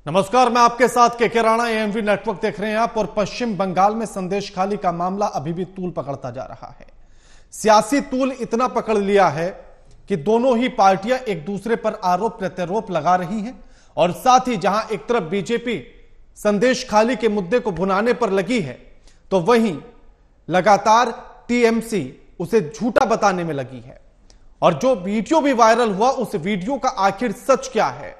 नमस्कार, मैं आपके साथ के राणा, एएमवी नेटवर्क देख रहे हैं आप। और पश्चिम बंगाल में संदेशखाली का मामला अभी भी तूल पकड़ता जा रहा है। सियासी तूल इतना पकड़ लिया है कि दोनों ही पार्टियां एक दूसरे पर आरोप प्रत्यारोप लगा रही हैं। और साथ ही जहां एक तरफ बीजेपी संदेशखाली के मुद्दे को भुनाने पर लगी है, तो वहीं लगातार टीएमसी उसे झूठा बताने में लगी है। और जो वीडियो भी वायरल हुआ, उस वीडियो का आखिर सच क्या है?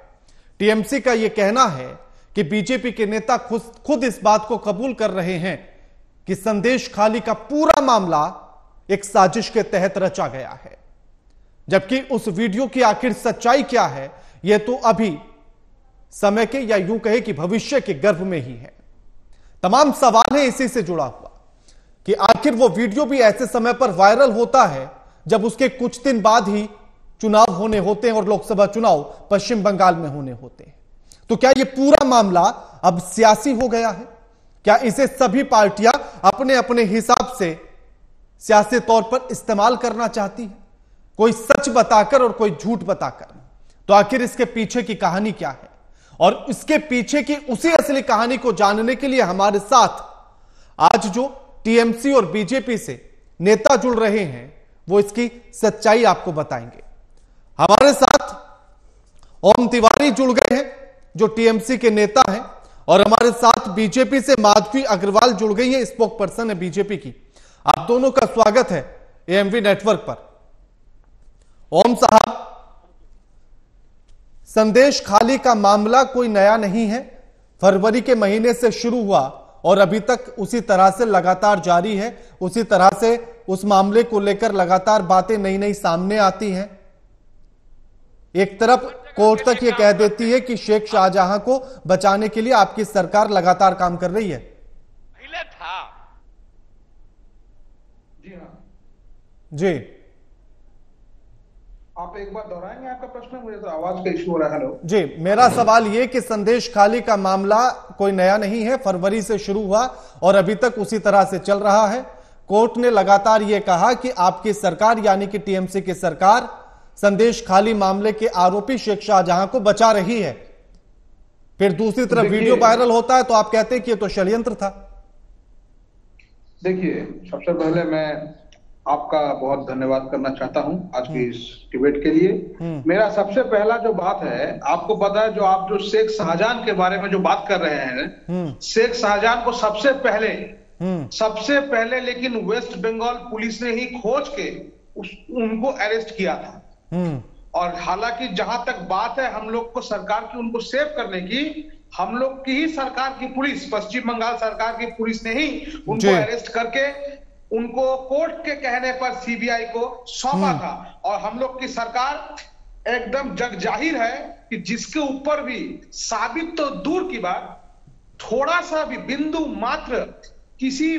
टीएमसी का यह कहना है कि बीजेपी के नेता खुद इस बात को कबूल कर रहे हैं कि संदेशखाली का पूरा मामला एक साजिश के तहत रचा गया है। जबकि उस वीडियो की आखिर सच्चाई क्या है, यह तो अभी समय के, या यूं कहे कि भविष्य के गर्भ में ही है। तमाम सवाल है इसी से जुड़ा हुआ कि आखिर वो वीडियो भी ऐसे समय पर वायरल होता है जब उसके कुछ दिन बाद ही चुनाव होने होते हैं और लोकसभा चुनाव पश्चिम बंगाल में होने होते हैं। तो क्या यह पूरा मामला अब सियासी हो गया है? क्या इसे सभी पार्टियां अपने अपने हिसाब से सियासी तौर पर इस्तेमाल करना चाहती है, कोई सच बताकर और कोई झूठ बताकर? तो आखिर इसके पीछे की कहानी क्या है? और इसके पीछे की उसी असली कहानी को जानने के लिए हमारे साथ आज जो टीएमसी और बीजेपी से नेता जुड़ रहे हैं, वो इसकी सच्चाई आपको बताएंगे। हमारे साथ ओम तिवारी जुड़ गए हैं, जो टीएमसी के नेता हैं, और हमारे साथ बीजेपी से माधवी अग्रवाल जुड़ गई है, स्पोक पर्सन है बीजेपी की। आप दोनों का स्वागत है एएमवी नेटवर्क पर। ओम साहब, संदेशखाली का मामला कोई नया नहीं है, फरवरी के महीने से शुरू हुआ और अभी तक उसी तरह से लगातार जारी है। उसी तरह से उस मामले को लेकर लगातार बातें नई नई सामने आती हैं। एक तरफ कोर्ट तक ये कह देती है कि शेख शाहजहां को बचाने के लिए आपकी सरकार लगातार काम कर रही है। पहले था। जी हाँ जी, आप एक बार दोहराएंगे आपका प्रश्न? मुझे तो आवाज का इशू हो रहा है। हेलो जी, मेरा सवाल यह कि संदेशखाली का मामला कोई नया नहीं है, फरवरी से शुरू हुआ और अभी तक उसी तरह से चल रहा है। कोर्ट ने लगातार यह कहा कि आपकी सरकार यानी कि टीएमसी की सरकार संदेशखाली मामले के आरोपी शेख शाहजहां को बचा रही है। फिर दूसरी तरफ वीडियो वायरल होता है तो आप कहते हैं कि ये तो षड्यंत्र था। देखिए, सबसे पहले मैं आपका बहुत धन्यवाद करना चाहता हूं आज की इस डिबेट के लिए। मेरा सबसे पहला जो बात है, आपको पता है, जो आप जो शेख शाहजहां के बारे में जो बात कर रहे हैं, शेख शाहजहां को सबसे पहले लेकिन वेस्ट बंगाल पुलिस ने ही खोज के उनको अरेस्ट किया था। और हालांकि जहां तक बात है हम लोग को सरकार की उनको सेव करने की, हम लोग की ही सरकार की पुलिस, पश्चिम बंगाल सरकार की पुलिस ने ही उनको अरेस्ट करके उनको कोर्ट के कहने पर सीबीआई को सौंपा था। और हम लोग की सरकार एकदम जग जाहिर है कि जिसके ऊपर भी साबित तो दूर की बात, थोड़ा सा भी बिंदु मात्र किसी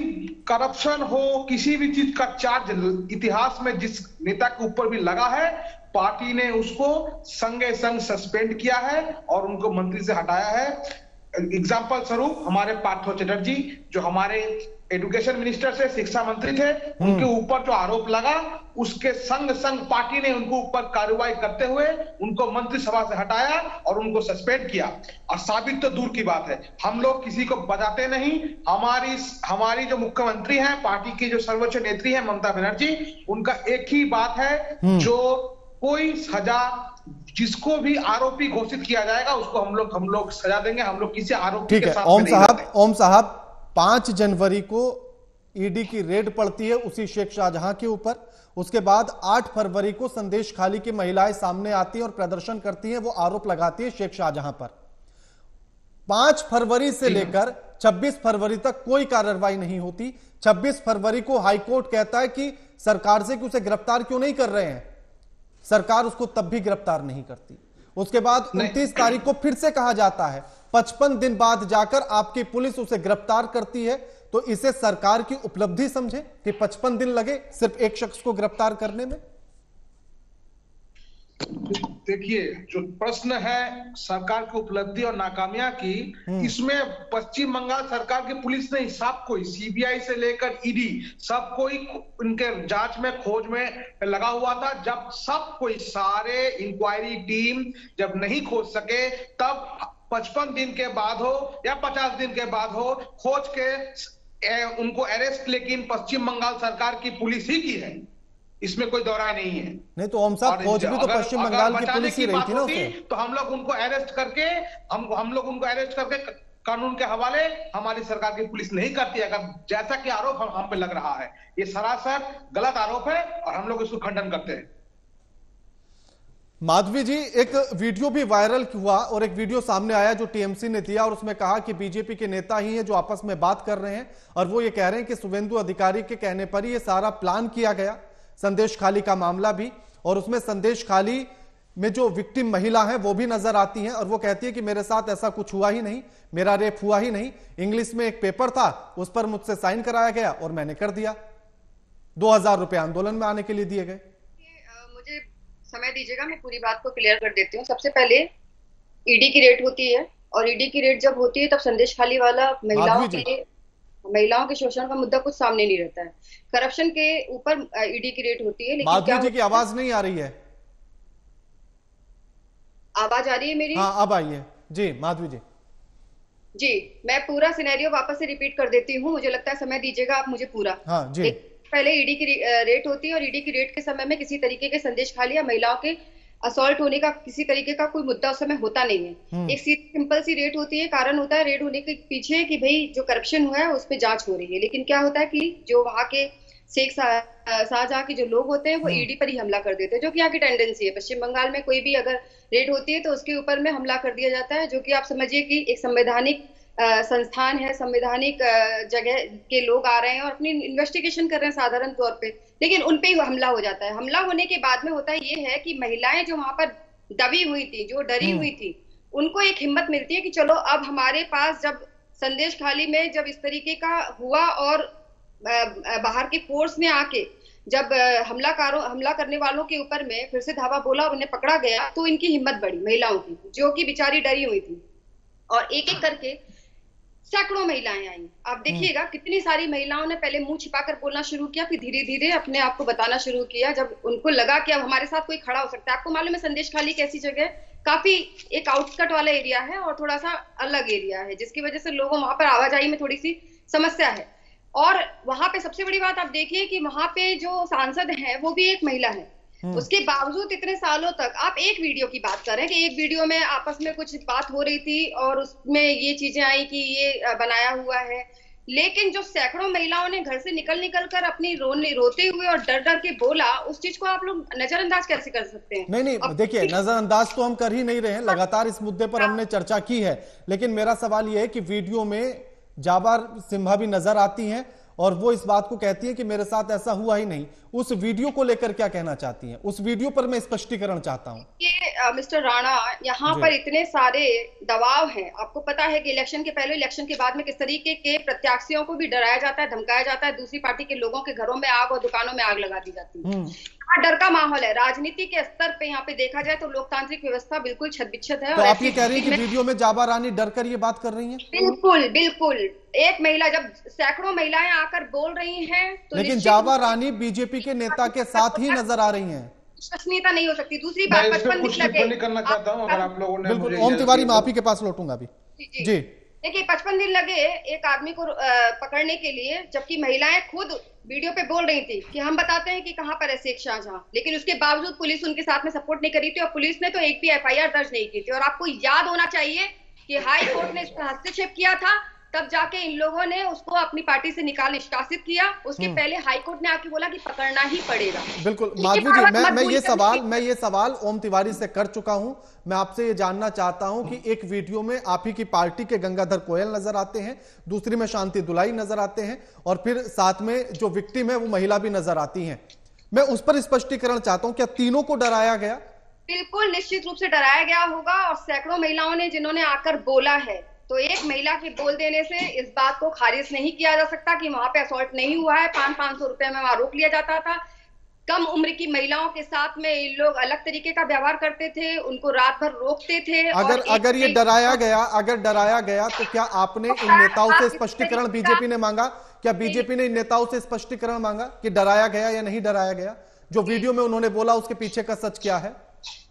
करप्शन हो, किसी भी चीज का चार्ज इतिहास में जिस नेता के ऊपर भी लगा है, पार्टी ने उसको संगे संग सस्पेंड किया है और उनको मंत्री से हटाया है। एग्जाम्पल स्वरूप हमारे पार्थो चटर्जी, जो हमारे एजुकेशन मिनिस्टर से शिक्षा मंत्री थे, उनके ऊपर जो आरोप लगा, उसके संग संग पार्टी ने उनको ऊपर कार्रवाई करते हुए उनको मंत्रिसभा से हटाया और उनको सस्पेंड किया। और साबित तो दूर की बात है, हम लोग किसी को बजाते नहीं। हमारी जो मुख्यमंत्री हैं, पार्टी की जो सर्वोच्च नेत्री है ममता बनर्जी, उनका एक ही बात है, जो कोई सजा, जिसको भी आरोपी घोषित किया जाएगा उसको हम लोग सजा देंगे। हम लोग किसी आरोपी के साथ नहीं लड़ते। ओम साहब, 5 जनवरी को ईडी की रेड पड़ती है उसी शेख शाहजहां के ऊपर। उसके बाद 8 फरवरी को संदेशखाली की महिलाएं सामने आती हैं और प्रदर्शन करती हैं, वो आरोप लगाती है शेख शाहजहां पर। 5 फरवरी से लेकर 26 फरवरी तक कोई कार्रवाई नहीं होती। 26 फरवरी को हाईकोर्ट कहता है कि सरकार से कि उसे गिरफ्तार क्यों नहीं कर रहे हैं। सरकार उसको तब भी गिरफ्तार नहीं करती। उसके बाद 29 तारीख को फिर से कहा जाता है, 55 दिन बाद जाकर आपकी पुलिस उसे गिरफ्तार करती है। तो इसे सरकार की उपलब्धि समझे कि 55 दिन लगे सिर्फ एक शख्स को गिरफ्तार करने में। देखिए, जो प्रश्न है सरकार की उपलब्धि और नाकामियां की, इसमें पश्चिम बंगाल सरकार की पुलिस ने सब कोई, सीबीआई से लेकर ईडी, सब कोई उनके जांच में, खोज में लगा हुआ था। जब सब कोई, सारे इंक्वायरी टीम जब नहीं खोज सके, तब 55 दिन के बाद हो या 50 दिन के बाद हो, खोज के उनको अरेस्ट लेकिन पश्चिम बंगाल सरकार की पुलिस ही की है, इसमें कोई दौराय नहीं है। नहीं तो ओम साहब, खोज भी तो पश्चिम बंगाल की पुलिस ही रही थी ना उसे। तो हम लोग उनको अरेस्ट करके कानून के हवाले हमारी सरकार की पुलिस नहीं करती है, अगर जैसा कि आरोप हम पे लग रहा है। ये सरासर गलत आरोप है और हम लोग इसको खंडन करते हैं। माधवी जी, एक वीडियो भी वायरल हुआ और एक वीडियो सामने आया जो टीएमसी ने दिया और उसमें कहा कि बीजेपी के नेता ही हैं जो आपस में बात कर रहे हैं और वो ये कह रहे हैं कि शुभेंदु अधिकारी के कहने पर ही ये सारा प्लान किया गया, संदेश खाली का मामला भी। और उसमें संदेश खाली में जो विक्टिम महिला है वो भी नजर आती हैं और वो कहती है कि मेरे साथ ऐसा कुछ हुआ ही नहीं, मेरा रेप हुआ ही नहीं। इंग्लिश में एक पेपर था, उस पर मुझसे साइन कराया गया और मैंने कर दिया। 2000 रुपए आंदोलन में आने के लिए दिए गए। मुझे समय दीजिएगा, मैं पूरी बात को क्लियर कर देती हूँ। सबसे पहले ईडी की रेट होती है और ईडी की रेट जब होती है तब संदेश खाली वाला महिलाओं के शोषण का मुद्दा कुछ सामने नहीं रहता है। करप्शन के ऊपर ईडी की रेट होती है। लेकिन माधवी जी की आवाज नहीं आ रही है। आवाज आ रही है मेरी? हाँ, अब आई है जी माधवी जी। जी, मैं पूरा सिनेरियो वापस से रिपीट कर देती हूँ, मुझे लगता है समय दीजिएगा आप मुझे पूरा। हाँ जी। पहले ईडी की रेट होती है और ईडी की रेट के समय में किसी तरीके के संदेश खाली या महिलाओं के असॉल्ट होने का किसी तरीके का कोई मुद्दा उस समय होता नहीं है। एक सिंपल सी रेट होती है। कारण होता है रेट होने के पीछे कि भाई जो करप्शन हुआ है उस पर जांच हो रही है। लेकिन क्या होता है कि जो वहां के शेख शाहजहां के जो लोग होते हैं वो ईडी पर ही हमला कर देते हैं, जो कि यहाँ की टेंडेंसी है। पश्चिम बंगाल में कोई भी अगर रेड होती है तो उसके ऊपर में हमला कर दिया जाता है, जो कि आप समझिए कि एक संवैधानिक संस्थान है, संवैधानिक जगह के लोग आ रहे हैं और अपनी इन्वेस्टिगेशन कर रहे हैं साधारण तौर पे, लेकिन उन पे ही हमला हो जाता है। हमला होने के बाद में होता ये है कि महिलाएं जो वहां पर दबी हुई थी, जो डरी हुई थी, उनको एक हिम्मत मिलती है कि चलो अब हमारे पास जब संदेश खाली में जब इस तरीके का हुआ और बाहर की फोर्स ने आके जब हमला करने वालों के ऊपर में फिर से धावा बोला और उन्हें पकड़ा गया, तो इनकी हिम्मत बढ़ी महिलाओं की, जो कि बेचारी डरी हुई थी। और एक एक करके सैकड़ों महिलाएं आई। आप देखिएगा कितनी सारी महिलाओं ने पहले मुंह छिपाकर बोलना शुरू किया, फिर धीरे धीरे अपने आप को बताना शुरू किया जब उनको लगा कि अब हमारे साथ कोई खड़ा हो सकता है। आपको मालूम है संदेश खाली कैसी जगह, काफी एक आउटस्कट वाला एरिया है और थोड़ा सा अलग एरिया है, जिसकी वजह से लोगों वहां पर आवाजाही में थोड़ी सी समस्या है। और वहां पे सबसे बड़ी बात आप देखिए कि वहां पे जो सांसद है वो भी एक महिला है। उसके बावजूद इतने सालों तक आप एक वीडियो की बात कर रहे हैं कि एक वीडियो में आपस में कुछ बात हो रही थी और उसमें ये चीजें आई कि ये बनाया हुआ है, लेकिन जो सैकड़ों महिलाओं ने घर से निकल कर अपनी रोते हुए और डर डर के बोला, उस चीज को आप लोग नजरअंदाज कैसे कर सकते हैं? नहीं, देखिए नजरअंदाज तो हम कर ही नहीं रहे हैं, लगातार इस मुद्दे पर हमने चर्चा की है। लेकिन मेरा सवाल यह है कि वीडियो में जाबार सिम्हा भी नजर आती हैं और वो इस बात को कहती है कि मेरे साथ ऐसा हुआ ही नहीं। उस वीडियो को लेकर क्या कहना चाहती हैं? उस वीडियो पर मैं स्पष्टीकरण चाहता हूं। ये मिस्टर राणा, यहाँ पर इतने सारे दबाव हैं। आपको पता है कि इलेक्शन के पहले, इलेक्शन के बाद में किस तरीके के प्रत्याशियों को भी डराया जाता है, धमकाया जाता है, दूसरी पार्टी के लोगों के घरों में आग और दुकानों में आग लगा दी जाती है। डर का माहौल है। राजनीति के स्तर पे यहाँ पे देखा जाए तो लोकतांत्रिक व्यवस्था बिल्कुल छत-बिछत है। तो आप ये कह रही हैं कि वीडियो में जाबा रानी डर कर ये बात कर रही हैं? बिल्कुल बिल्कुल। एक महिला, जब सैकड़ों महिलाएं आकर बोल रही हैं तो लेकिन जाबा रानी बीजेपी के नेता के साथ ही नजर आ रही हैं। विश्वसनीयता नहीं हो सकती। दूसरी बात, 55 दिन लगे करना चाहता हूं, अगर आप लोगों ने बिल्कुल। ओम तिवारी, मैं आप ही के पास लौटूंगा अभी जी। देखिए 55 दिन लगे एक आदमी को पकड़ने के लिए, जबकि महिलाएं खुद वीडियो पे बोल रही थी कि हम बताते हैं कि कहां पर है शेख शाहजहां, लेकिन उसके बावजूद पुलिस उनके साथ में सपोर्ट नहीं करी थी और पुलिस ने तो एक भी एफआईआर दर्ज नहीं की थी। और आपको याद होना चाहिए कि हाई कोर्ट ने इस पर हस्तक्षेप किया था, तब जाके इन लोगों ने उसको अपनी पार्टी से निष्कासित किया। उसके पहले हाईकोर्ट ने आके बोला कि पकड़ना ही पड़ेगा। बिल्कुल माधवी जी, मैं ये सवाल ओम तिवारी से कर चुका हूं। मैं आपसे ये जानना चाहता हूं कि एक वीडियो में आप ही की पार्टी के गंगाधर कोयल नजर आते हैं, दूसरी में शांति दुलाई नजर आते हैं और फिर साथ में जो विक्टिम है वो महिला भी नजर आती है। मैं उस पर स्पष्टीकरण चाहता हूं, क्या तीनों को डराया गया? बिल्कुल निश्चित रूप से डराया गया होगा। और सैकड़ों महिलाओं ने जिन्होंने आकर बोला है, तो एक महिला के बोल देने से इस बात को खारिज नहीं किया जा सकता कि वहां पे असॉल्ट नहीं हुआ है। 500 रुपए में वहां रोक लिया जाता था। कम उम्र की महिलाओं के साथ में इन लोग अलग तरीके का व्यवहार करते थे, उनको रात भर रोकते थे। अगर ये डराया गया तो क्या आपने इन नेताओं से स्पष्टीकरण बीजेपी ने मांगा? क्या बीजेपी ने इन नेताओं से स्पष्टीकरण मांगा कि डराया गया या नहीं डराया गया? जो वीडियो में उन्होंने बोला उसके पीछे का सच क्या है?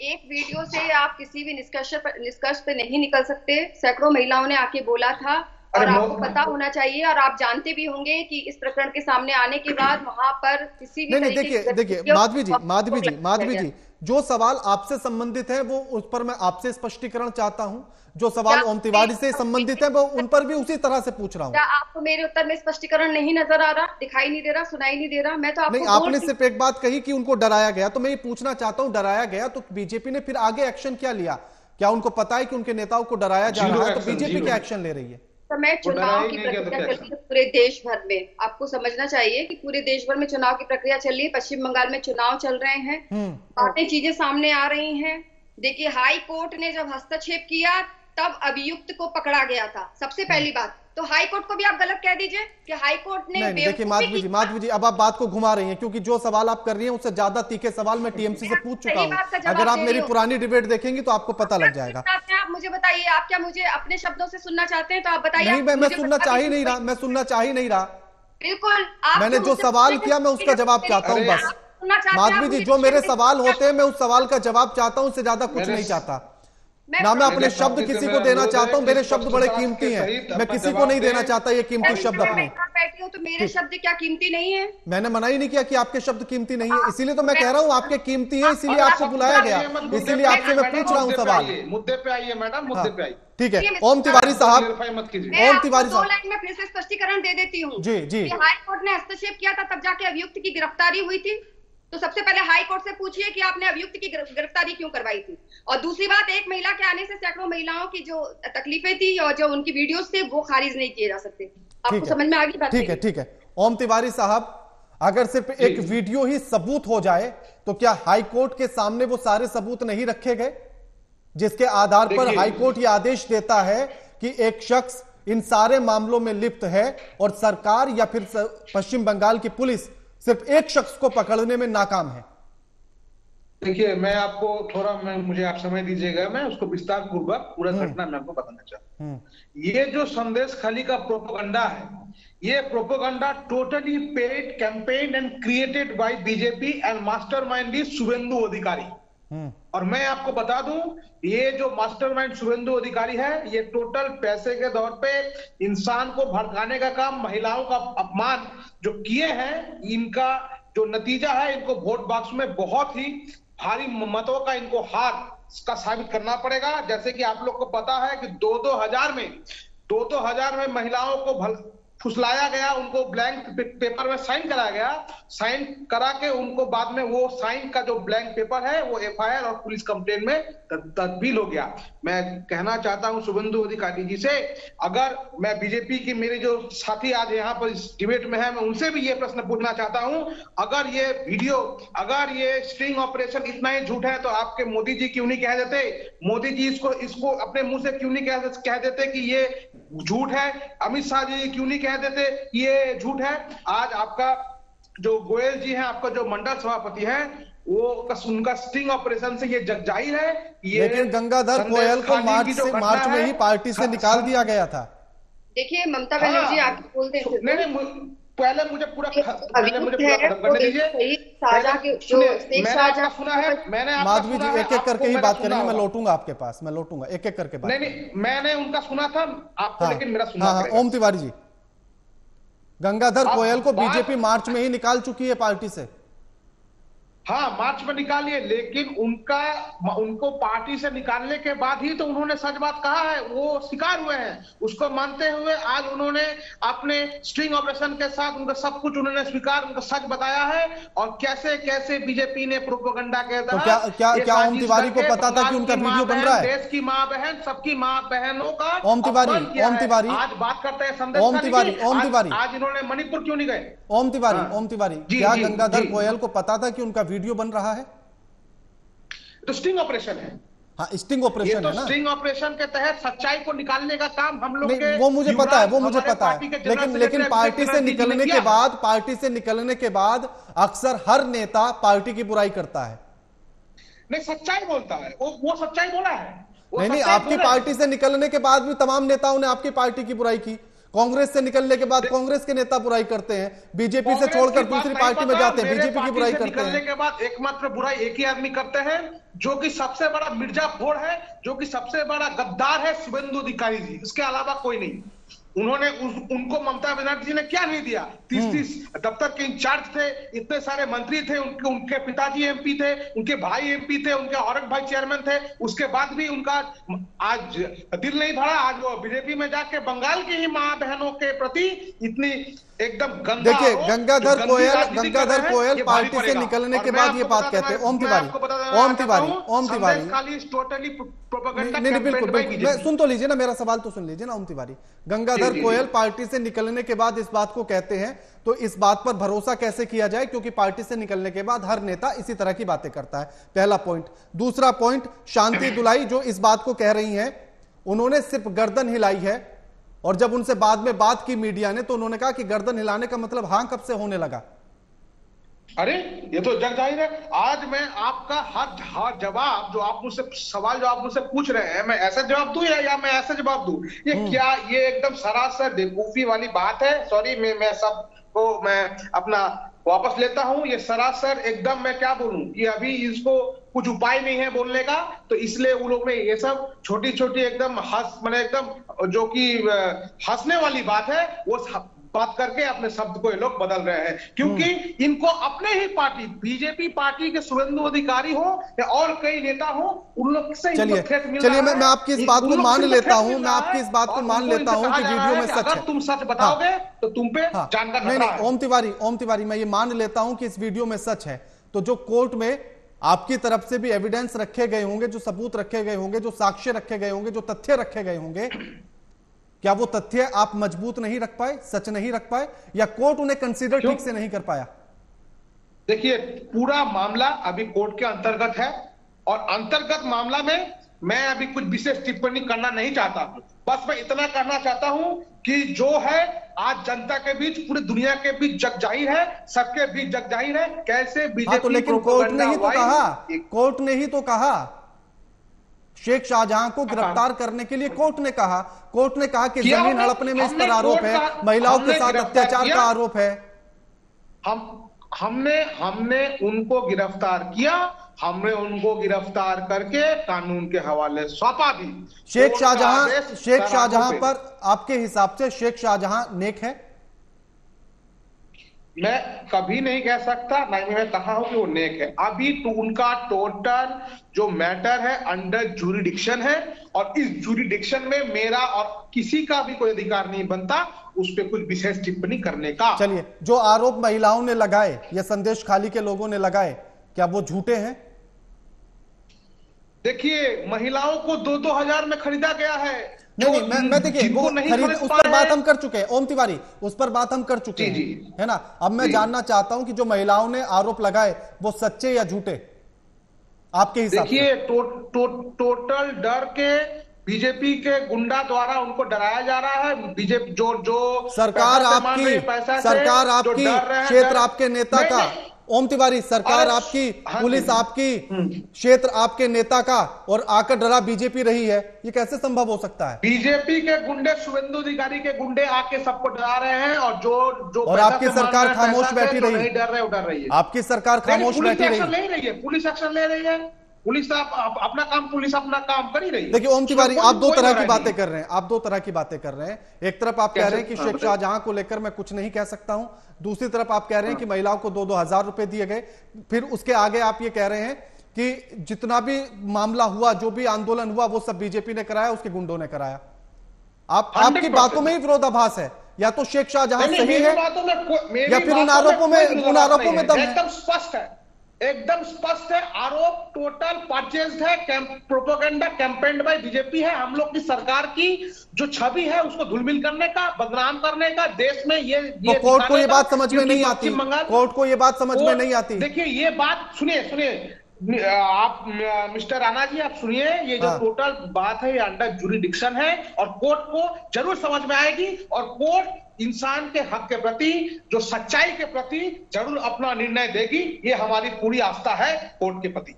एक वीडियो से आप किसी भी निष्कर्ष पे नहीं निकल सकते। सैकड़ों महिलाओं ने आके बोला था और आपको पता होना चाहिए और आप जानते भी होंगे कि इस प्रकरण के सामने आने के बाद वहां पर किसी भी नहीं, देखिए माधवी जी, जो सवाल आपसे संबंधित है वो उस पर मैं आपसे स्पष्टीकरण चाहता हूं। जो सवाल ओम तिवारी से संबंधित है वो उन पर भी उसी तरह से पूछ रहा हूं। क्या आपको मेरे उत्तर में स्पष्टीकरण नहीं नजर आ रहा, दिखाई नहीं दे रहा, सुनाई नहीं दे रहा? मैं तो आपको नहीं, आपने सिर्फ एक बात कही कि उनको डराया गया, तो मैं ये पूछना चाहता हूं, डराया गया तो बीजेपी ने फिर आगे एक्शन क्या लिया? क्या उनको पता है कि उनके नेताओं को डराया जा रहा है, तो बीजेपी क्या एक्शन ले रही है? समय चुनाव की प्रक्रिया चल रही है पूरे देश भर में। आपको समझना चाहिए कि पूरे देश भर में चुनाव की प्रक्रिया चल रही है। पश्चिम बंगाल में चुनाव चल रहे हैं, बातें चीजें सामने आ रही हैं। देखिए, हाई कोर्ट ने जब हस्तक्षेप किया तब अभियुक्त को पकड़ा गया था, सबसे पहली बात। तो हाई कोर्ट को भी आप गलत कह दीजिए कि हाई कोर्ट ने। नहीं, देखिए माधवी जी, अब आप बात को घुमा रही हैं, क्योंकि जो सवाल आप कर रही हैं उससे ज्यादा तीखे सवाल मैं टीएमसी से पूछ चुका हूं। अगर आप मेरी पुरानी डिबेट देखेंगी तो आपको पता लग जाएगा। आप मुझे बताइए, आप क्या मुझे अपने शब्दों से सुनना चाहते हैं? तो आप बताइए। नहीं, मैं सुनना चाह ही नहीं रहा, मैं सुनना चाह ही नहीं रहा। बिल्कुल, मैंने जो सवाल किया मैं उसका जवाब चाहता हूँ बस। माधवी जी, जो मेरे सवाल होते हैं मैं उस सवाल का जवाब चाहता हूँ, उससे ज्यादा कुछ नहीं चाहता। ना मैं अपने शब्द किसी को देना चाहता हूँ, मेरे शब्द बड़े कीमती हैं, मैं किसी को नहीं देना चाहता ये कीमती शब्द अपने। बैठी हो तो मेरे शब्द क्या कीमती नहीं है? मैंने मना ही नहीं किया कि आपके शब्द कीमती नहीं है, इसीलिए तो मैं कह रहा हूँ आपके कीमती है, इसीलिए आपको बुलाया गया, इसीलिए आपसे मैं पूछ रहा हूँ सवाल। मुद्दे पे आइए मैडम, मुद्दे पे आइए। ठीक है, ओम तिवारी साहब, ओम तिवारी साहब, 2 लाइन में फिर से स्पष्टीकरण दे देती हूँ। जी। हाई कोर्ट ने हस्तक्षेप किया था, तब जाके अभियुक्त की गिरफ्तारी हुई थी। तो सबसे पहले हाई कोर्ट से पूछिए कि आपने अभियुक्त की गिरफ्तारी क्यों करवाई थी। और दूसरी बात, एक महिला के आने से सैकड़ों महिलाओं की जो तकलीफें थी और जो उनकी वीडियोस थे वो खारिज नहीं किए जा सकते। आपको समझ में आ गई बात? ठीक है। ओम तिवारी साहब, अगर सिर्फ एक वीडियो ही सबूत हो जाए तो क्या हाई कोर्ट के सामने वो सारे सबूत नहीं रखे गए जिसके आधार पर हाई कोर्ट ये आदेश देता है कि एक शख्स इन सारे मामलों में लिप्त है और सरकार या फिर पश्चिम बंगाल की पुलिस सिर्फ एक शख्स को पकड़ने में नाकाम है? देखिए, मैं आपको मुझे आप समय दीजिएगा, मैं उसको विस्तार पूर्वक पूरा घटना मैं आपको बताना चाहता हूँ। ये जो संदेश खाली का प्रोपेगेंडा है, ये propaganda totally paid, campaign and created by BJP and mastermind is Suvendu Adhikari. और मैं आपको बता दूं, ये जो मास्टरमाइंड शुभेंदु अधिकारी है, ये टोटल पैसे के दौर पे इंसान को भड़काने का काम, महिलाओं का अपमान जो किए हैं, इनका जो नतीजा है, इनको वोट बॉक्स में बहुत ही भारी मतों का इनको हार का साबित करना पड़ेगा। जैसे कि आप लोग को पता है कि 2-2 हजार में महिलाओं को फुसलाया गया, उनको ब्लैंक पेपर में साइन कराया गया, साइन करा के उनको बाद में वो साइन का जो ब्लैंक पेपर है वो एफआईआर और पुलिस कंप्लेंट में तब्दील हो गया। मैं कहना चाहता हूं शुभेंदु अधिकारी जी से, अगर मैं बीजेपी की मेरे जो साथी आज यहाँ पर इस डिबेट में है, मैं उनसे भी ये प्रश्न पूछना चाहता हूं, अगर ये वीडियो, अगर ये स्टिंग ऑपरेशन इतना ही झूठ है तो आपके मोदी जी क्यों नहीं कह देते? मोदी जी इसको अपने मुंह से क्यों नहीं कह देते कि ये झूठ है? अमित शाह जी क्यों नहीं कह देते ये झूठ है? आज आपका जो गोयल जी हैं, आपका जो मंडल सभापति हैं, वो उनका स्टिंग ऑपरेशन से ये जग जाहिर है। ये लेकिन गंगाधर गोयल को मार्च में ही पार्टी से निकाल दिया गया था। देखिए, ममता बनर्जी आके बोलते हैं, पहले मुझे पूरा खत्म करने दीजिए। सुना है मैंने, माधवी जी एक एक करके ही बात करेंगे, मैं लौटूंगा आपके पास, मैं लौटूंगा एक एक करके बात। नहीं, मैंने उनका सुना था आपको, लेकिन मेरा सुना। ओम तिवारी जी, गंगाधर गोयल को बीजेपी मार्च में ही निकाल चुकी है पार्टी से। हाँ, मार्च में निकालिए, लेकिन उनको पार्टी से निकालने के बाद ही तो उन्होंने सच बात कहा है, वो स्वीकार हुए हैं। उसको मानते हुए आज उन्होंने अपने स्ट्रिंग ऑपरेशन के साथ उनका सब कुछ उन्होंने स्वीकार, उनका सच बताया है। और कैसे कैसे बीजेपी ने प्रोपेगेंडा के तहत, तो क्या ओम तिवारी को पता था कि उनका वीडियो बन रहा है? देश की माँ बहन, सबकी माँ बहनों का ओम तिवारी आज बात करते हैं संदेश। ओम तिवारी आज इन्होंने मणिपुर क्यों नहीं गए? ओम तिवारी, क्या गंगाधर गोयल को पता था कि उनका वीडियो बन रहा है? तो स्टिंग ऑपरेशन है। हाँ, स्टिंग ऑपरेशन है ना। स्टिंग ऑपरेशन के तहत सच्चाई को निकालने का काम हम लोग के, वो मुझे पता है, लेकिन पार्टी से निकलने के बाद अक्सर हर नेता पार्टी की बुराई करता है। नहीं, सच्चाई बोलता है, वो सच्चाई बोला है। नहीं, आपकी पार्टी से निकलने के बाद भी तमाम नेताओं ने आपकी पार्टी की बुराई की। कांग्रेस से निकलने के बाद कांग्रेस के नेता बुराई करते हैं, बीजेपी से छोड़कर दूसरी पार्टी में जाते हैं, बीजेपी की बुराई करते हैं। निकलने के बाद एकमात्र बुराई एक ही आदमी करते हैं, जो कि सबसे बड़ा मिर्जाफोड़ है, जो कि सबसे बड़ा गद्दार है, शुभेंदु अधिकारी जी। इसके अलावा कोई नहीं। उन्होंने उनको ममता बनर्जी जी ने क्या नहीं दिया? 30 दफ्तर के इंचार्ज थे, इतने सारे मंत्री थे, उनके पिताजी एमपी थे, उनके भाई एमपी थे, उनके औरत भाई चेयरमैन थे। उसके बाद भी उनका आज दिल नहीं भरा। आज वो बीजेपी में जाके बंगाल की ही मां बहनों के प्रति इतनी एकदम गंदा। देखिए गंगाधर कोयल पार्टी से निकलने के बाद ये बात कहते हैं। ओम तिवारी नहीं, बिल्कुल मैं सुन तो लीजिए ना, मेरा सवाल तो सुन लीजिए ना। ओम तिवारी, गंगाधर कोयल पार्टी से निकलने के बाद इस बात को कहते हैं, तो इस बात पर भरोसा कैसे किया जाए? क्योंकि पार्टी से निकलने के बाद हर नेता इसी तरह की बातें करता है, पहला पॉइंट। दूसरा पॉइंट, शांति दुलाई जो इस बात को कह रही हैं, उन्होंने सिर्फ गर्दन हिलाई है, और जब उनसे बाद में बात की मीडिया ने, तो उन्होंने कहा कि गर्दन हिलाने का मतलब हां कब से होने लगा। अरे ये तो जग जाहिर है। आज मैं आपका हर जवाब जो आप मुझसे सवाल जो आप मुझसे पूछ रहे हैं, मैं ऐसा जवाब दूं या मैं ऐसा जवाब दूं? ये क्या, ये एकदम सरासर बेवकूफी वाली बात है। सॉरी, मैं सब को मैं अपना वापस लेता हूं। ये सरासर एकदम, मैं क्या बोलूं कि अभी इसको कुछ उपाय नहीं है बोलने का, तो इसलिए उन लोग में ये सब छोटी छोटी एकदम एकदम जो कि हंसने वाली बात है, वो बात करके अपने शब्द को ये लोग बदल रहे हैं। क्योंकि इनको अपने ही पार्टी बीजेपी पार्टी के शुभेंदु अधिकारी हो या और कई नेता हो, उन लोग से चलिए मैं आपकी इस बात को मान लेता हूं, मैं आपकी इस बात को मान लेता हूं कि वीडियो में सच है। तुम सच बताओगे तो तुम पे जान का खतरा है। ओम तिवारी मैं ये मान लेता हूं कि इस वीडियो में सच है, तो जो कोर्ट में आपकी तरफ से भी एविडेंस रखे गए होंगे, जो सबूत रखे गए होंगे, जो साक्ष्य रखे गए होंगे, जो तथ्य रखे गए होंगे, क्या वो तथ्य आप मजबूत नहीं रख पाए, सच नहीं रख पाए, या कोर्ट उन्हें कंसीडर ठीक से नहीं कर पाया? देखिए, पूरा मामला अभी कोर्ट के अंतर्गत है, और अंतर्गत मामला में मैं अभी कुछ विशेष टिप्पणी करना नहीं चाहता हूं। बस मैं इतना कहना चाहता हूं कि जो है आज जनता के बीच, पूरी दुनिया के बीच जग जाहिर है, सबके बीच जग जाहिर है कैसे बीजेपी। तो लेकिन कोर्ट ने ही तो कहा, कोर्ट ने ही तो कहा, शेख शाहजहां को गिरफ्तार करने के लिए कोर्ट ने कहा कि जमीन हड़पने में इस पर आरोप है, महिलाओं के साथ अत्याचार का आरोप है। हमने उनको गिरफ्तार किया, हमने उनको गिरफ्तार करके कानून के हवाले सौंपा भी। शेख शाहजहां पर आपके हिसाब से शेख शाहजहां नेक है? मैं कभी नहीं कह सकता, ना ही मैं कहा हूं कि वो नेक है। अभी तो उनका टोटल जो मैटर है अंडर जूरिडिक्शन है, और इस जूरिडिक्शन में मेरा और किसी का भी कोई अधिकार नहीं बनता उस पर कुछ विशेष टिप्पणी करने का। चलिए, जो आरोप महिलाओं ने लगाए या संदेश खाली के लोगों ने लगाए, क्या वो झूठे हैं? देखिए, महिलाओं को 2-2 हजार में खरीदा गया है। नहीं, मैं देखिए वो खरीद, उस पर बात हम कर चुके हैं ओम तिवारी, उस पर बात हम कर चुके हैं, है ना। अब मैं जानना चाहता हूं कि जो महिलाओं ने आरोप लगाए वो सच्चे या झूठे आपके हिसाब से? देखिए, टोटल डर के बीजेपी के गुंडा द्वारा उनको डराया जा रहा है। बीजेपी जो सरकार आपकी, क्षेत्र आपके नेता का, ओम तिवारी सरकार आपकी, पुलिस आपकी, क्षेत्र आपके नेता का, और आकर डरा बीजेपी रही है, ये कैसे संभव हो सकता है? बीजेपी के गुंडे, शुभेंदु अधिकारी के गुंडे आके सबको डरा रहे हैं, और जो और आपकी सरकार खामोश बैठी रही है। डर रहे है, आपकी सरकार खामोश बैठी रही है। पुलिस एक्शन ले रही है, पुलिस अपना काम कर ही रही है। देखिए ओम तिवारी, आप दो तरह की बातें कर रहे हैं, एक तरफ आप कह रहे हैं कि शेख शाहजहां को लेकर मैं कुछ नहीं कह सकता हूं, दूसरी तरफ आप कह रहे हैं कि महिलाओं को 2-2 हजार रुपए दिए गए, फिर उसके आगे आप ये कह रहे हैं कि जितना भी मामला हुआ, जो भी आंदोलन हुआ, वो सब बीजेपी ने कराया, उसके गुंडों ने कराया। आपकी बातों में ही विरोधाभास है, या तो शेख शाहजहां सही है या फिर उन आरोपों में दम है। एकदम स्पष्ट है, आरोप टोटल परचेज्ड है, प्रोपेगेंडा कैंपेन्ड बाय बीजेपी है। हम लोग की सरकार की जो छवि है उसको धूलमिल करने का, बदनाम करने का, देश में ये तो कोर्ट को ये बात समझ में नहीं आती, कोर्ट को ये बात समझ में नहीं आती। देखिए, ये बात सुनिए आप मिस्टर राणा जी, आप सुनिए, ये जो टोटल बात है ये अंडर जूरिडिक्शन है, और कोर्ट को जरूर समझ में आएगी, और कोर्ट इंसान के हक के प्रति, जो सच्चाई के प्रति जरूर अपना निर्णय देगी। ये हमारी पूरी आस्था है कोर्ट के प्रति।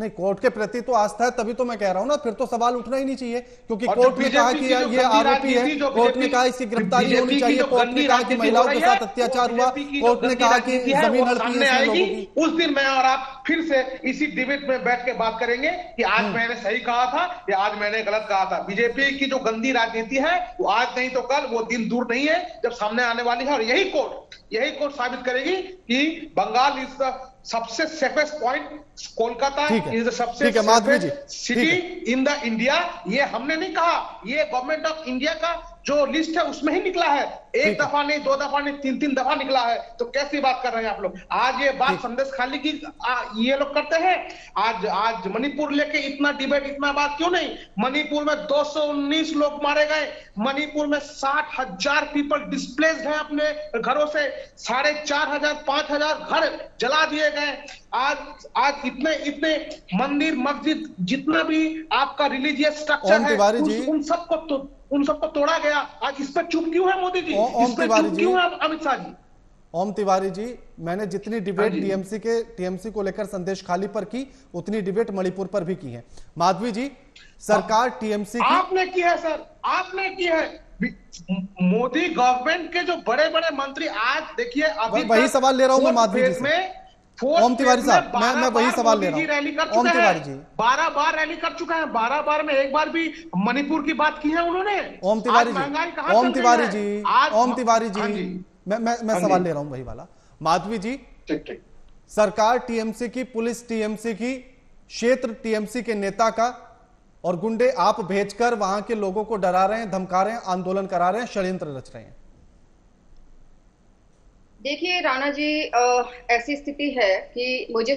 नहीं, कोर्ट के प्रति तो आस्था है, तभी तो मैं कह रहा हूं ना, फिर तो सवाल उठना ही नहीं चाहिए, क्योंकि और कोर्ट ने कहा कि बीजेपी की जो ये गंदी आरोपी है, राजनीति जो कोर्ट ने बीजेपी कहा इसकी गिरफ्तारी बीजेपी होनी की चाहिए, जो कोर्ट ने गंदी कहा कि राजनीति महिलाओं हो के रही है, साथ अत्याचार वो हुआ, बीजेपी की जो कोर्ट ने गंदी कहा कि राजनीति है, जमीन वो हड़पी है सामने इसमें आएगी। लोगों की। उस दिन मैं और आप फिर से इसी डिबेट में बैठ के बात करेंगे कि आज मैंने सही कहा था या आज मैंने गलत कहा था। बीजेपी की जो गंदी राजनीति है वो आज नहीं तो कल, वो दिन दूर नहीं है जब सामने आने वाली है, और यही कोर्ट साबित करेगी कि बंगाल इज द सबसे safest point, Kolkata is the सबसे safest city in the India. ये हमने नहीं कहा, ये गवर्नमेंट ऑफ इंडिया का जो लिस्ट है उसमें ही निकला है। एक दफा नहीं, दो दफा नहीं, तीन दफा निकला है। तो कैसी बात कर रहे हैं आप लोग? आज ये बात संदेश खाली की ये लोग करते हैं। आज मणिपुर लेके इतना डिबेट, इतना बात क्यों नहीं? मणिपुर में 219 लोग मारे गए, मणिपुर में 60,000 पीपल डिस्प्लेस्ड हैं अपने घरों से, 4,500 5,000 घर जला दिए गए। आज इतने मंदिर मस्जिद जितना भी आपका रिलीजियस स्ट्रक्चर है उन सबको तोड़ा गया। आज इस पर चुप क्यों है मोदी जी? इस पर चुप क्यों है अमित शाह जी? ओम तिवारी जी, मैंने जितनी डिबेट टीएमसी को लेकर संदेश खाली पर की, उतनी डिबेट मणिपुर पर भी की है। माधवी जी, सरकार टीएमसी की आपने की है सर, आपने की है। मोदी गवर्नमेंट के जो बड़े बड़े मंत्री, आज देखिए अभी वही सवाल ले रहा हूं मैं माधवी जी से। ओम तिवारी साहब, मैं वही सवाल ले रहा हूं। रैली कर चुके हैं, 12 बार रैली कर चुके हैं, 12 बार में एक बार भी मणिपुर की बात की है उन्होंने। ओम तिवारी जी, मैं सवाल ले रहा हूं वही वाला। माधवी जी, सरकार टीएमसी की, पुलिस टीएमसी की, क्षेत्र टीएमसी के नेता का, और गुंडे आप भेजकर वहां के लोगों को डरा रहे हैं, धमका रहे हैं, आंदोलन करा रहे हैं, षड्यंत्र रच रहे हैं। देखिए राणा जी, ऐसी स्थिति है कि मुझे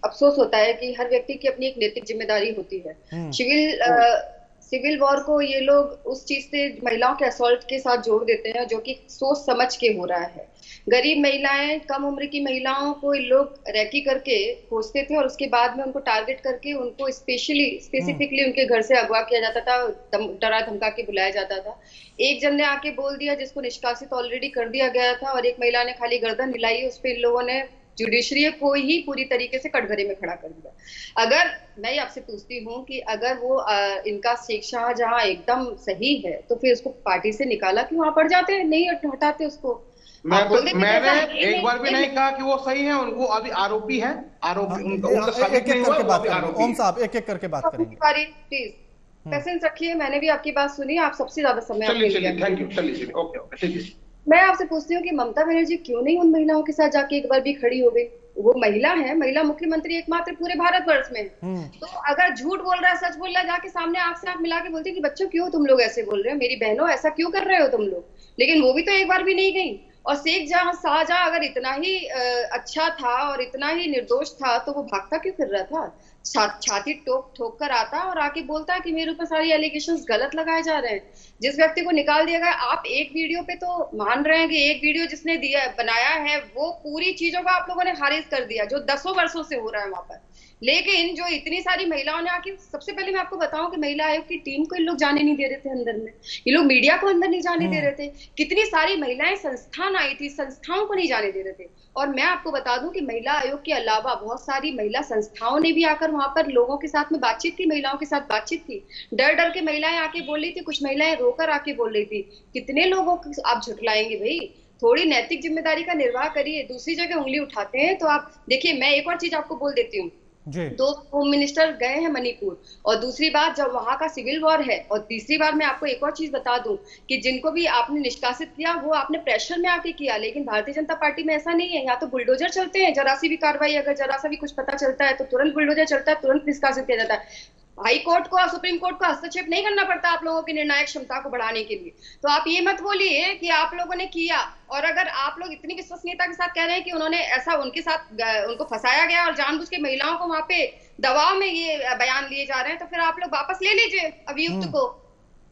अफसोस होता है कि हर व्यक्ति की अपनी एक नैतिक जिम्मेदारी होती है। सिविल वॉर को ये लोग उस चीज से महिलाओं के असॉल्ट के साथ जोड़ देते हैं जो कि सोच समझ के हो रहा है। गरीब महिलाएं, कम उम्र की महिलाओं को लोग रैकी करके खोजते थे और उसके बाद में उनको टारगेट करके उनको स्पेसिफिकली उनके घर से अगवा किया जाता था, डरा धमका के बुलाया जाता था। एक जन ने आके बोल दिया जिसको निष्कासित ऑलरेडी कर दिया गया था, और एक महिला ने खाली गर्दन हिलाई, उस पर इन लोगों ने जुडिशरी को ही पूरी तरीके से कटघरे में खड़ा कर दिया। अगर मैं आपसे पूछती हूँ कि अगर वो इनका शेख शाहजहां एकदम सही है तो फिर उसको पार्टी से निकाला क्यों? वहां पड़ जाते हैं, नहीं हटाते उसको। मैंने एक बार भी नहीं कहा कि वो सही है, वो अभी आरोपी है। ओम साहब, एक एक करके बात करेंगे। प्लीज पेशेंस रखिए, मैंने भी आपकी बात सुनी, आप सबसे ज्यादा समय चलिए, ओके। मैं आपसे पूछती हूँ कि ममता बनर्जी क्यों नहीं उन महिलाओं के साथ जाके एक बार भी खड़ी हो गई? वो महिला है, महिला मुख्यमंत्री एकमात्र पूरे भारतवर्ष में। तो अगर झूठ बोल रहा है, सच बोल रहा है, जाके सामने आंख से आंख मिला के बोलती कि बच्चों क्यों तुम लोग ऐसे बोल रहे हो, मेरी बहनों ऐसा क्यों कर रहे हो तुम लोग? लेकिन वो भी तो एक बार भी नहीं गई। और शेख शाहजहां अगर इतना ही अच्छा था और इतना ही निर्दोष था तो वो भागता क्यों फिर रहा था? छाती ठोक कर आता और आके बोलता है कि मेरे ऊपर सारी एलिगेशंस गलत लगाए जा रहे हैं। जिस व्यक्ति को निकाल दिया गया, आप एक वीडियो पे तो मान रहे हैं कि एक वीडियो जिसने बनाया है वो पूरी चीजों का आप लोगों ने खारिज कर दिया जो 10 वर्षों से हो रहा है वहां पर। लेकिन जो इतनी सारी महिलाओं ने आके, सबसे पहले मैं आपको बताऊं कि महिला आयोग की टीम को इन लोग जाने नहीं दे रहे थे अंदर में, ये लोग मीडिया को अंदर नहीं जाने दे रहे थे। कितनी सारी महिलाएं संस्थान आई थी, संस्थाओं को नहीं जाने दे रहे थे। और मैं आपको बता दूं कि महिला आयोग के अलावा बहुत सारी महिला संस्थाओं ने भी आकर वहां पर लोगों के साथ में बातचीत की, महिलाओं के साथ बातचीत की। डर डर के महिलाएं आके बोल रही थी, कुछ महिलाएं रोकर आके बोल रही थी। कितने लोगों को आप झुठलाएंगे भाई? थोड़ी नैतिक जिम्मेदारी का निर्वाह करिए। दूसरी जगह उंगली उठाते हैं तो आप देखिए, मैं एक और चीज आपको बोल देती हूँ। 2 होम मिनिस्टर गए हैं मणिपुर, और दूसरी बात जब वहां का सिविल वॉर है, और तीसरी बार मैं आपको एक और चीज बता दूं कि जिनको भी आपने निष्कासित किया वो आपने प्रेशर में आके किया, लेकिन भारतीय जनता पार्टी में ऐसा नहीं है। यहाँ तो बुलडोजर चलते हैं, जरा सी भी कार्रवाई, अगर जरा सा भी कुछ पता चलता है तो तुरंत बुलडोजर चलता है, तुरंत निष्कासित किया जाता है। हाई कोर्ट को, सुप्रीम कोर्ट को हस्तक्षेप नहीं करना पड़ता आप लोगों की निर्णायक क्षमता को बढ़ाने के लिए। तो आप ये मत बोलिए कि आप लोगों ने किया, और अगर आप लोग इतनी विश्वसनीयता के साथ कह रहे हैं कि उन्होंने ऐसा, उनके साथ उनको फंसाया गया और जानबूझ के महिलाओं को वहां पे दबाव में ये बयान लिए जा रहे हैं, तो फिर आप लोग वापस ले लीजिए, अभियुक्त को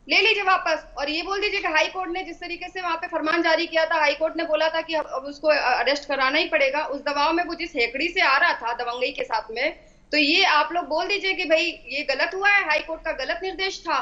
ले लीजिए वापस, और ये बोल दीजिए कि हाई कोर्ट ने जिस तरीके से वहां पे फरमान जारी किया था, हाई कोर्ट ने बोला था कि अब उसको अरेस्ट कराना ही पड़ेगा, उस दबाव में वो जिस हेकड़ी से आ रहा था दबंगई के साथ में, तो ये आप लोग बोल दीजिए कि भाई ये गलत हुआ है, हाई कोर्ट का गलत निर्देश था।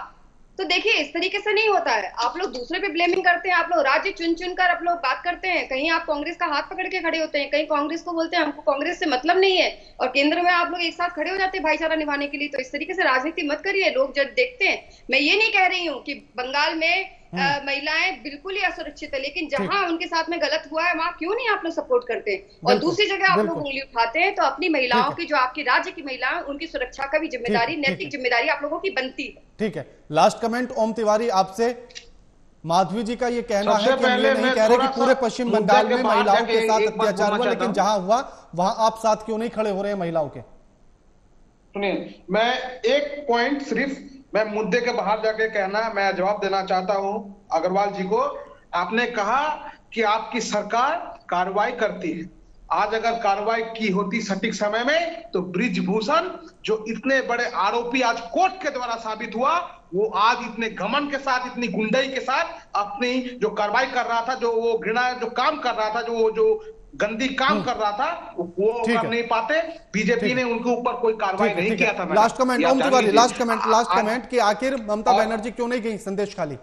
तो देखिए इस तरीके से नहीं होता है। आप लोग दूसरे पे ब्लेमिंग करते हैं, आप लोग राज्य चुन चुन कर आप लोग बात करते हैं। कहीं आप कांग्रेस का हाथ पकड़ के खड़े होते हैं, कहीं कांग्रेस को बोलते हैं हमको कांग्रेस से मतलब नहीं है, और केंद्र में आप लोग एक साथ खड़े हो जाते हैं भाईचारा निभाने के लिए। तो इस तरीके से राजनीति मत करिए, लोग जब देखते हैं। मैं ये नहीं कह रही हूँ कि बंगाल में महिलाएं बिल्कुल ही असुरक्षित है, लेकिन जहां उनके साथ में गलत हुआ है वहां क्यों नहीं आप लोग सपोर्ट करते हैं, और दूसरी जगह आप लोग उंगली उठाते हैं। तो अपनी महिलाओं की, जो आपके राज्य की महिलाएं, उनकी सुरक्षा का भी जिम्मेदारी, नैतिक जिम्मेदारी आप लोगों की बनती है। ठीक है, लास्ट कमेंट ओम तिवारी आपसे। माधवी जी का ये कहना है कि हम ये नहीं कह रहे कि पूरे पश्चिम बंगाल में महिलाओं के साथ अत्याचार हुआ, लेकिन जहां हुआ वहां आप साथ क्यों नहीं खड़े हो रहे हैं महिलाओं के? सुनिए, मैं एक पॉइंट सिर्फ मैं मुद्दे के बाहर जाके कहना, मैं जवाब देना चाहता हूं अग्रवाल जी को। आपने कहा कि आपकी सरकार कार्रवाई करती है। आज अगर कार्रवाई की होती सटीक समय में तो ब्रिजभूषण, जो इतने बड़े आरोपी आज कोर्ट के द्वारा साबित हुआ, वो आज इतने घमंड के साथ, इतनी गुंडई के साथ अपनी जो कार्रवाई कर रहा था, जो वो घृणा जो काम कर रहा था, जो गंदी काम कर रहा था, वो कर नहीं पाते। बीजेपी ने उनके ऊपर कोई कार्रवाई नहीं किया था। लास्ट कमेंट ओम तिवारी, लास्ट कमेंट कि आखिर ममता बनर्जी क्यों नहीं गई संदेश खाली?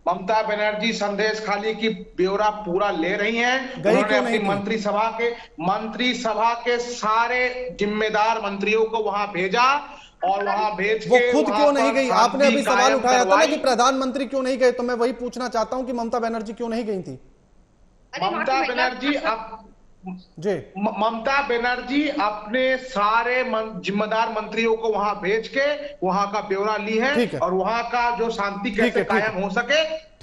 ममता बनर्जी संदेश खाली की ब्यौरा पूरा ले रही हैं। उन्होंने अपनी मंत्रिसभा के सारे जिम्मेदार मंत्रियों को वहां भेजा, और वहां भेज वो खुद क्यों नहीं गई? आपने अभी सवाल उठाया था ना कि प्रधानमंत्री क्यों नहीं गए, तो मैं वही पूछना चाहता हूं कि ममता बनर्जी क्यों नहीं गई थी? ममता बनर्जी अपने सारे जिम्मेदार मंत्रियों को वहां भेज के वहां का ब्यौरा ली है, और वहां का जो शांति कैसे कायम हो सके,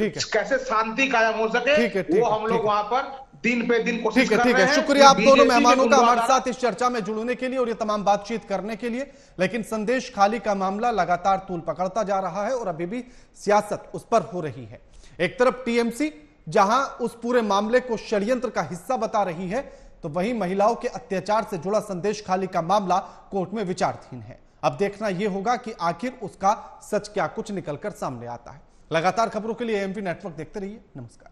कैसे शांति कायम हो सके, वो हम लोग वहां पर दिन पे दिन कोशिश कर रहे हैं। शुक्रिया आप दोनों मेहमानों का हमारे साथ इस चर्चा में जुड़ने के लिए और ये तमाम बातचीत करने के लिए। लेकिन संदेश खाली का मामला लगातार तूल पकड़ता जा रहा है और अभी भी सियासत उस पर हो रही है। एक तरफ टीएमसी जहां उस पूरे मामले को षड्यंत्र का हिस्सा बता रही है, तो वहीं महिलाओं के अत्याचार से जुड़ा संदेश खाली का मामला कोर्ट में विचाराधीन है। अब देखना यह होगा कि आखिर उसका सच क्या कुछ निकलकर सामने आता है। लगातार खबरों के लिए एएमपी नेटवर्क देखते रहिए। नमस्कार।